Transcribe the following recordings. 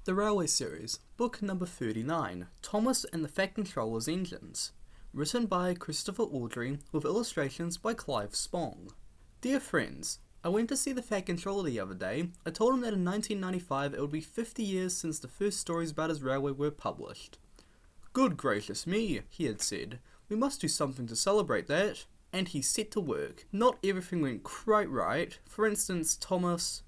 The Railway Series, Book Number 39, Thomas and the Fat Controller's Engines. Written by Christopher Audrey, with illustrations by Clive Spong. Dear friends, I went to see the Fat Controller the other day. I told him that in 1995 it would be 50 years since the first stories about his railway were published. Good gracious me, he had said. We must do something to celebrate that. And he set to work. Not everything went quite right. For instance, Thomas...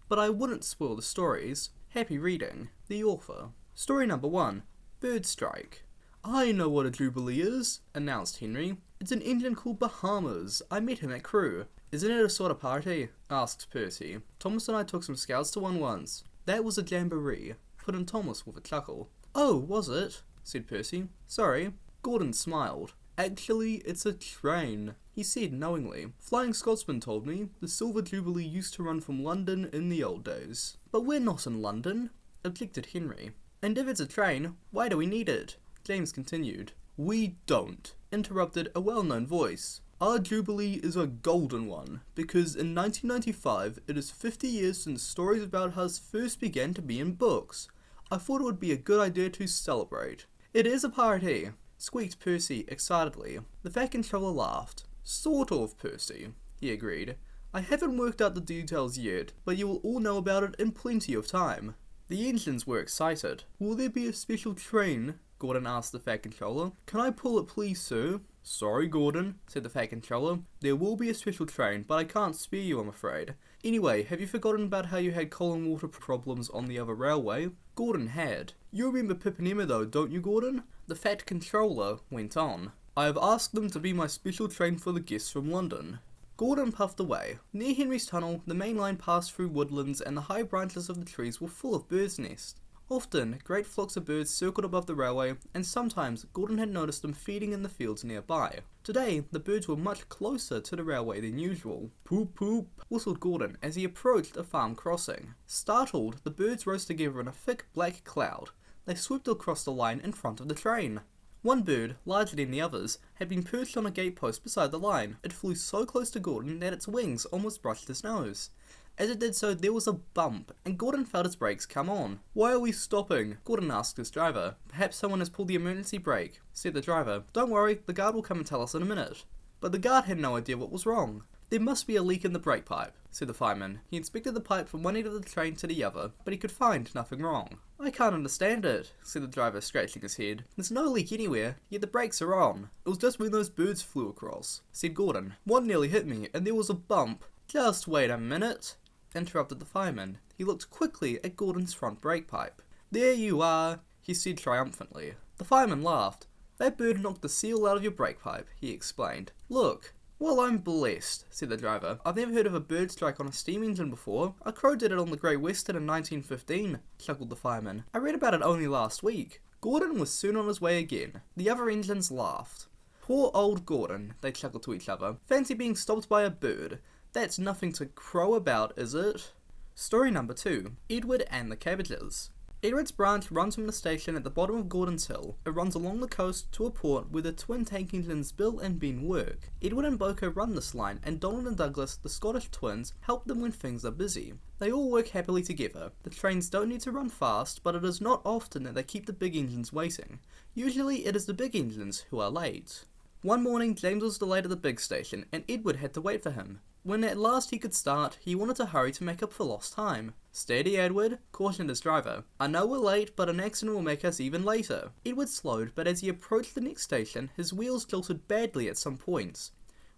But I wouldn't spoil the stories. Happy reading. The author. Story number 1. Bird Strike. I know what a Jubilee is, announced Henry. It's an engine called Bahamas. I met him at Crewe. Isn't it a sort of party? Asked Percy. Thomas and I took some scouts to one once. That was a jamboree, put in Thomas with a chuckle. Oh, was it? Said Percy. Sorry. Gordon smiled. Actually, it's a train, he said knowingly. Flying Scotsman told me the Silver Jubilee used to run from London in the old days. But we're not in London, objected Henry. And if it's a train, why do we need it? James continued. We don't, interrupted a well-known voice. Our Jubilee is a golden one, because in 1995 it is 50 years since stories about us first began to be in books. I thought it would be a good idea to celebrate. It is a party, squeaked Percy excitedly. The Fat Controller laughed. Sort of, Percy, he agreed. I haven't worked out the details yet, but you will all know about it in plenty of time. The engines were excited. Will there be a special train? Gordon asked the Fat Controller. Can I pull it please, sir? Sorry, Gordon, said the Fat Controller. There will be a special train, but I can't spare you, I'm afraid. Anyway, have you forgotten about how you had coal and water problems on the other railway? Gordon had. You remember Pip and Emma though, don't you, Gordon? The Fat Controller went on. I have asked them to be my special train for the guests from London. Gordon puffed away. Near Henry's tunnel, the main line passed through woodlands and the high branches of the trees were full of birds' nests. Often, great flocks of birds circled above the railway, and sometimes Gordon had noticed them feeding in the fields nearby. Today, the birds were much closer to the railway than usual. Poop poop, whistled Gordon as he approached a farm crossing. Startled, the birds rose together in a thick black cloud. They swooped across the line in front of the train. One bird, larger than the others, had been perched on a gatepost beside the line. It flew so close to Gordon that its wings almost brushed his nose. As it did so, there was a bump, and Gordon felt his brakes come on. Why are we stopping? Gordon asked his driver. Perhaps someone has pulled the emergency brake, said the driver. Don't worry, the guard will come and tell us in a minute. But the guard had no idea what was wrong. There must be a leak in the brake pipe, said the fireman. He inspected the pipe from one end of the train to the other, but he could find nothing wrong. I can't understand it, said the driver, scratching his head. There's no leak anywhere, yet the brakes are on. It was just when those birds flew across, said Gordon. One nearly hit me, and there was a bump. Just wait a minute, interrupted the fireman. He looked quickly at Gordon's front brake pipe. There you are, he said triumphantly. The fireman laughed. That bird knocked the seal out of your brake pipe, he explained. Look. Well, I'm blessed, said the driver. I've never heard of a bird strike on a steam engine before. A crow did it on the Great Western in 1915, chuckled the fireman. I read about it only last week. Gordon was soon on his way again. The other engines laughed. Poor old Gordon, they chuckled to each other. Fancy being stopped by a bird. That's nothing to crow about, is it? Story number 2. Edward and the Cabbages. Edward's branch runs from the station at the bottom of Gordon's Hill. It runs along the coast to a port where the twin tank engines Bill and Ben work. Edward and Boko run this line, and Donald and Douglas, the Scottish twins, help them when things are busy. They all work happily together. The trains don't need to run fast, but it is not often that they keep the big engines waiting. Usually it is the big engines who are late. One morning James was delayed at the big station, and Edward had to wait for him. When at last he could start, he wanted to hurry to make up for lost time. Steady, Edward, cautioned his driver. I know we're late, but an accident will make us even later. Edward slowed, but as he approached the next station, his wheels jolted badly at some points.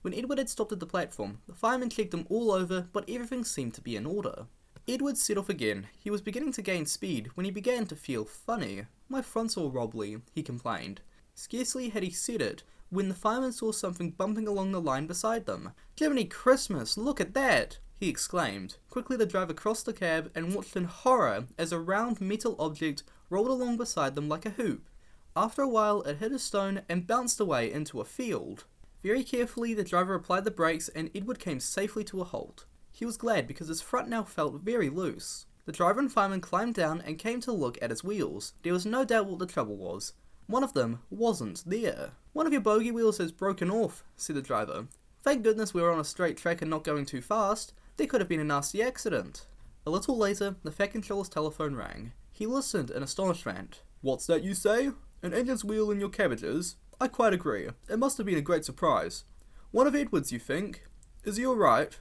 When Edward had stopped at the platform, the fireman checked them all over, but everything seemed to be in order. Edward set off again. He was beginning to gain speed when he began to feel funny. My front's all wobbly, he complained. Scarcely had he said it, when the fireman saw something bumping along the line beside them. Jiminy Christmas, look at that! He exclaimed. Quickly the driver crossed the cab and watched in horror as a round metal object rolled along beside them like a hoop. After a while it hit a stone and bounced away into a field. Very carefully the driver applied the brakes and Edward came safely to a halt. He was glad because his front now felt very loose. The driver and fireman climbed down and came to look at his wheels. There was no doubt what the trouble was. One of them wasn't there. One of your bogie wheels has broken off, said the driver. Thank goodness we were on a straight track and not going too fast. There could have been a nasty accident. A little later, the Fat Controller's telephone rang. He listened in astonishment. "What's that you say? An engine's wheel in your cabbages? I quite agree. It must have been a great surprise. One of Edward's, you think? Is he alright?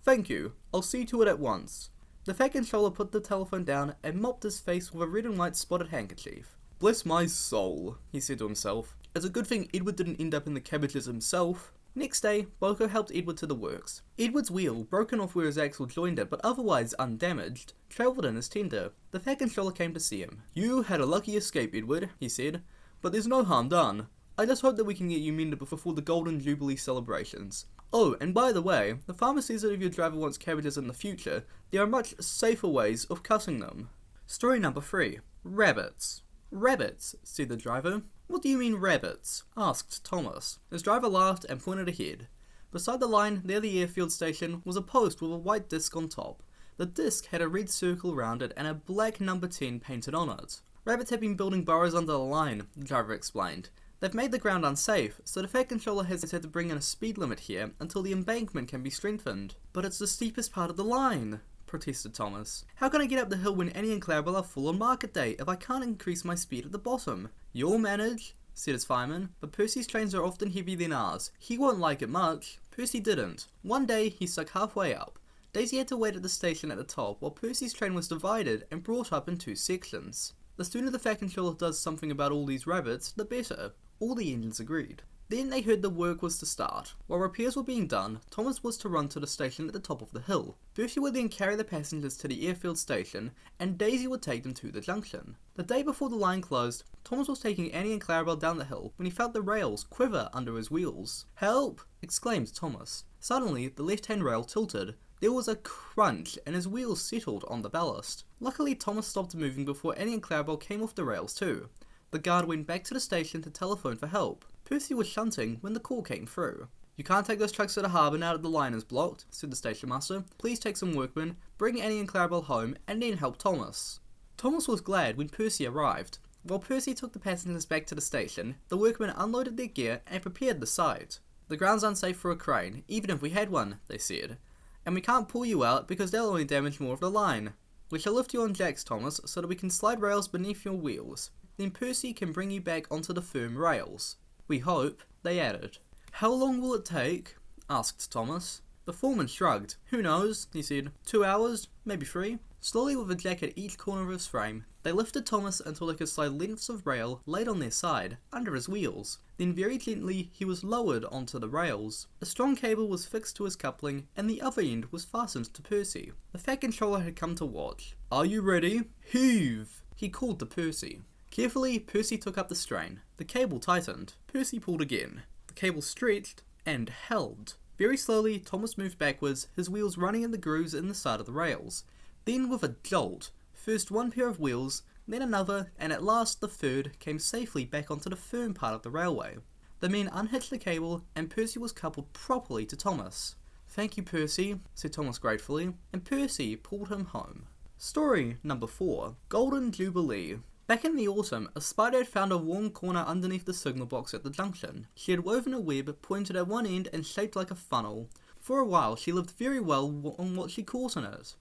Thank you. I'll see to it at once." The Fat Controller put the telephone down and mopped his face with a red and white spotted handkerchief. "Bless my soul," he said to himself. "It's a good thing Edward didn't end up in the cabbages himself." Next day, Boko helped Edward to the works. Edward's wheel, broken off where his axle joined it but otherwise undamaged, travelled in his tender. The Fat Controller came to see him. "You had a lucky escape, Edward," he said, "but there's no harm done. I just hope that we can get you mended before the Golden Jubilee celebrations. Oh, and by the way, the farmer says that if your driver wants cabbages in the future, there are much safer ways of cutting them." Story number 3. Rabbits. "Rabbits," said the driver. "What do you mean rabbits?" asked Thomas. His driver laughed and pointed ahead. Beside the line, near the airfield station, was a post with a white disc on top. The disc had a red circle around it and a black number 10 painted on it. "Rabbits have been building burrows under the line," the driver explained. "They've made the ground unsafe, so the Fat Controller has had to bring in a speed limit here until the embankment can be strengthened." "But it's the steepest part of the line," protested Thomas. "How can I get up the hill when Annie and Clarabelle are full on market day if I can't increase my speed at the bottom?" "You'll manage," said his fireman, "but Percy's trains are often heavier than ours. He won't like it much." Percy didn't. One day, he stuck halfway up. Daisy had to wait at the station at the top while Percy's train was divided and brought up in 2 sections. The sooner the Fat Controller does something about all these rabbits, the better. All the engines agreed. Then they heard the work was to start. While repairs were being done, Thomas was to run to the station at the top of the hill. Percy would then carry the passengers to the airfield station, and Daisy would take them to the junction. The day before the line closed, Thomas was taking Annie and Clarabelle down the hill when he felt the rails quiver under his wheels. "Help!" exclaimed Thomas. Suddenly, the left-hand rail tilted. There was a crunch, and his wheels settled on the ballast. Luckily, Thomas stopped moving before Annie and Clarabelle came off the rails too. The guard went back to the station to telephone for help. Percy was shunting when the call came through. "You can't take those trucks to the harbour now that the line is blocked," said the station master. "Please take some workmen, bring Annie and Clarabelle home, and then help Thomas." Thomas was glad when Percy arrived. While Percy took the passengers back to the station, the workmen unloaded their gear and prepared the site. "The ground's unsafe for a crane, even if we had one," they said. "And we can't pull you out because they'll only damage more of the line. We shall lift you on jacks, Thomas, so that we can slide rails beneath your wheels. Then Percy can bring you back onto the firm rails. We hope," they added. "How long will it take?" asked Thomas. The foreman shrugged. "Who knows," he said. 2 hours, maybe 3. Slowly, with a jack at each corner of his frame, they lifted Thomas until they could slide lengths of rail laid on their side, under his wheels. Then very gently he was lowered onto the rails. A strong cable was fixed to his coupling, and the other end was fastened to Percy. The Fat Controller had come to watch. "Are you ready? Heave!" he called to Percy. Carefully, Percy took up the strain. The cable tightened. Percy pulled again. The cable stretched and held. Very slowly, Thomas moved backwards, his wheels running in the grooves in the side of the rails. Then, with a jolt, first one pair of wheels, then another, and at last the third came safely back onto the firm part of the railway. The men unhitched the cable, and Percy was coupled properly to Thomas. "Thank you, Percy," said Thomas gratefully, and Percy pulled him home. Story number 4. Golden Jubilee. Back in the autumn, a spider had found a warm corner underneath the signal box at the junction. She had woven a web pointed at one end and shaped like a funnel. For a while, she lived very well on what she caught in it.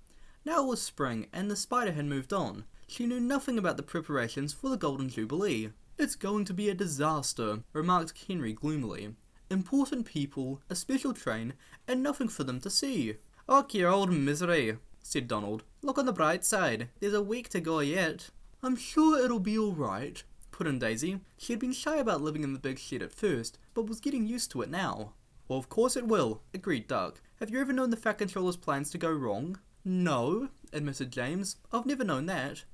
Now it was spring, and the spider had moved on. She knew nothing about the preparations for the Golden Jubilee. "It's going to be a disaster," remarked Henry gloomily. "Important people, a special train, and nothing for them to see." "Och, your old misery," said Donald. "Look on the bright side. There's a week to go yet." "I'm sure it'll be alright," put in Daisy. She had been shy about living in the big shed at first, but was getting used to it now. "Well, of course it will," agreed Doug. "Have you ever known the Fat Controller's plans to go wrong?" "No," admitted James. "I've never known that."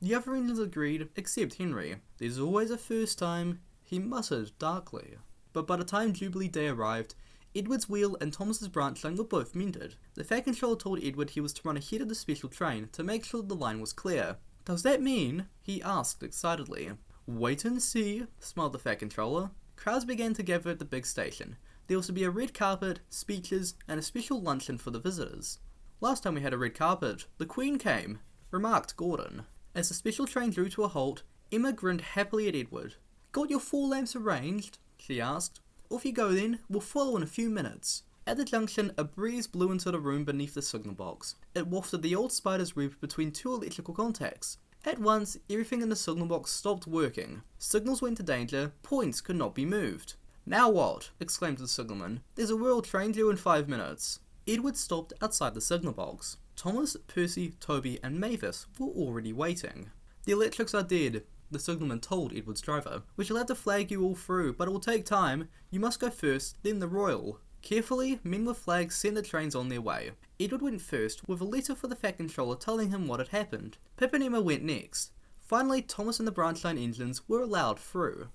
The other engines agreed, except Henry. "There's always a first time," he muttered darkly. But by the time Jubilee Day arrived, Edward's wheel and Thomas's branch line were both mended. The Fat Controller told Edward he was to run ahead of the special train to make sure the line was clear. "Does that mean?" he asked excitedly. "Wait and see," smiled the Fat Controller. Crowds began to gather at the big station. There was to be a red carpet, speeches, and a special luncheon for the visitors. "Last time we had a red carpet, the Queen came," remarked Gordon. As the special train drew to a halt, Emma grinned happily at Edward. "Got your 4 lamps arranged?" she asked. "Off you go then, we'll follow in a few minutes." At the junction, a breeze blew into the room beneath the signal box. It wafted the old spider's web between 2 electrical contacts. At once, everything in the signal box stopped working. Signals went to danger, points could not be moved. "Now what?" exclaimed the signalman. "There's a royal train due in 5 minutes. Edward stopped outside the signal box. Thomas, Percy, Toby and Mavis were already waiting. "The electrics are dead," the signalman told Edward's driver. "We shall have to flag you all through, but it will take time. You must go first, then the royal." Carefully, men with flags sent the trains on their way. Edward went first, with a letter for the Fat Controller telling him what had happened. Pip and Emma went next. Finally, Thomas and the branch line engines were allowed through.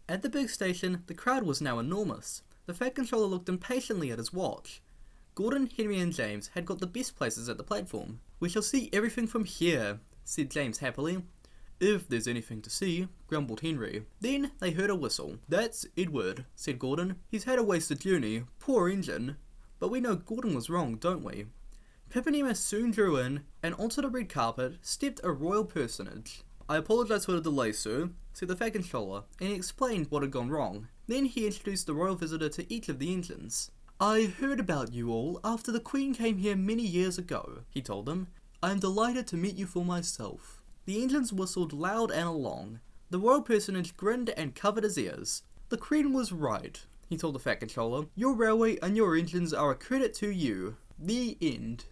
At the big station, the crowd was now enormous. The Fat Controller looked impatiently at his watch. Gordon, Henry and James had got the best places at the platform. "We shall see everything from here," said James happily. "If there's anything to see," grumbled Henry. Then they heard a whistle. "That's Edward," said Gordon. "He's had a wasted journey. Poor engine." But we know Gordon was wrong, don't we? Pip and Emma soon drew in, and onto the red carpet stepped a royal personage. "I apologise for the delay, sir," said the Fat Controller, and he explained what had gone wrong. Then he introduced the royal visitor to each of the engines. "I heard about you all after the Queen came here many years ago," he told them. "I am delighted to meet you for myself." The engines whistled loud and long. The royal personage grinned and covered his ears. "The Queen was right," he told the Fat Controller. "Your railway and your engines are a credit to you." The end.